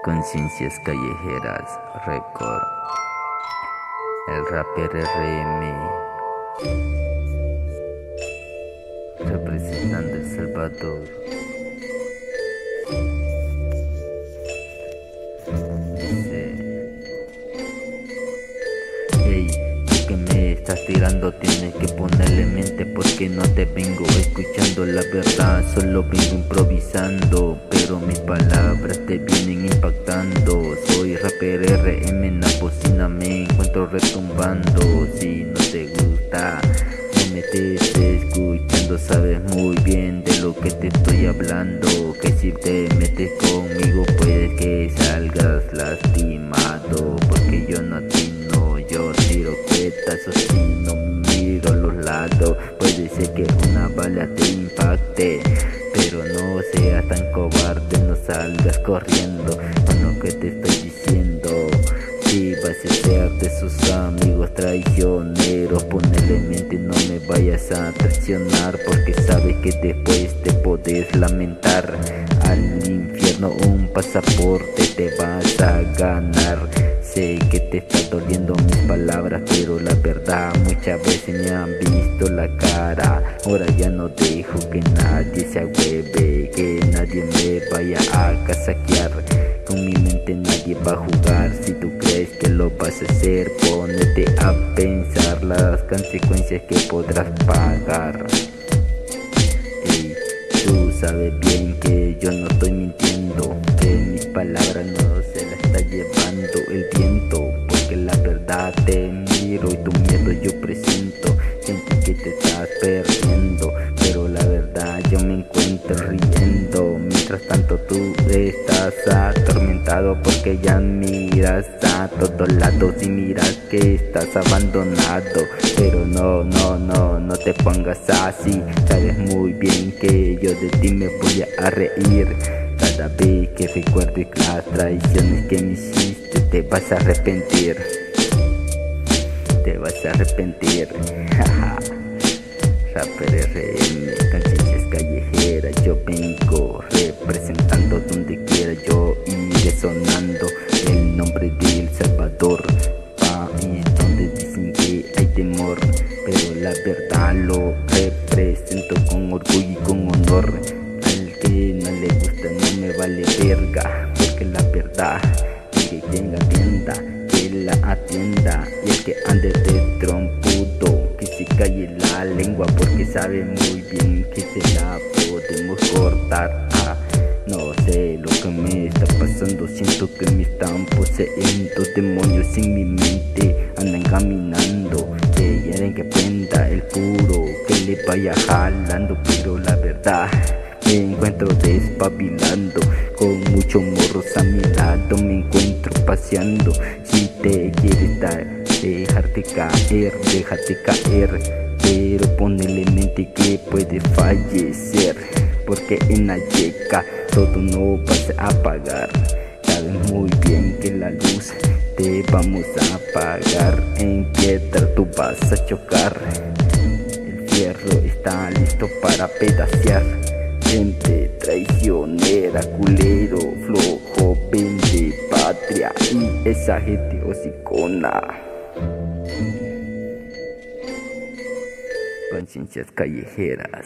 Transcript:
Conciencias callejeras, Record, el rapper RM, representando El Salvador. Dice: hey, tú que me estás tirando tienes que ponerle mente, porque no te vengo escuchando la verdad, solo vengo improvisando, pero mis palabras te vienen impactando. Soy rapper RM, en la bocina me encuentro retumbando. Si no te gusta, no me estés escuchando, sabes muy bien de lo que te estoy hablando. Que si te metes conmigo puede que salgas lastimado, porque yo no atino, yo tiro cuetazos y no miro a los lados. Puede ser que una bala te impacte, pero no seas tan cobarde, no salgas corriendo con lo que te estoy diciendo. Si vas a ser de sus amigos traicioneros, ponele mente, no me vayas a traicionar, porque sabes que después te podés lamentar. Al infierno un pasaporte te vas a ganar. Sé que te está doliendo mis palabras, pero la verdad muchas veces me han visto la cara. Ahora ya no dejo que nadie se agüeve, que nadie me vaya a casaquear. Con mi mente nadie va a jugar. Si tú crees que lo vas a hacer, ponete a pensar las consecuencias que podrás pagar. Hey, tú sabes bien que yo no estoy mintiendo, que mis palabras no se las está llevando el viento, porque la verdad te miro y tu miedo yo presiento. Siento que te estás perdiendo, pero la verdad yo me encuentro riendo. Mientras tanto tú estás atormentado, porque ya miras a todos lados y miras que estás abandonado. Pero no te pongas así, sabes muy bien que yo de ti me voy a reír. Cada vez que recuerdes las traiciones que me hiciste, te vas a arrepentir. Te vas a arrepentir. Rapper RM, conciencias callejeras, yo vengo representando donde quiera, yo iré sonando el nombre de El Salvador, país donde dicen que hay temor, pero la verdad lo represento con orgullo y con honor. Al que no le gusta no me vale verga, porque la verdad es que quien la atienda, que la atienda, y el que ande de trompudo que se calle la lengua, porque sabe muy bien que se la podemos cortar. No sé lo que me está pasando, siento que me están poseyendo demonios en mi mente, andan caminando, que quieren que prenda el puro, que le vaya jalando, pero la verdad me encuentro despabilando, con muchos morros a mi lado me encuentro paseando. Si te quieres dejarte caer, déjate caer, pero ponele mente que puede fallecer, porque en la yeca todo no vas a apagar. Sabes muy bien que la luz te vamos a apagar, en piedra tú vas a chocar. El fierro está listo para pedacear. Gente traicionera, culero, flojo, vende patria y esa gente hocicona. Conciencias callejeras.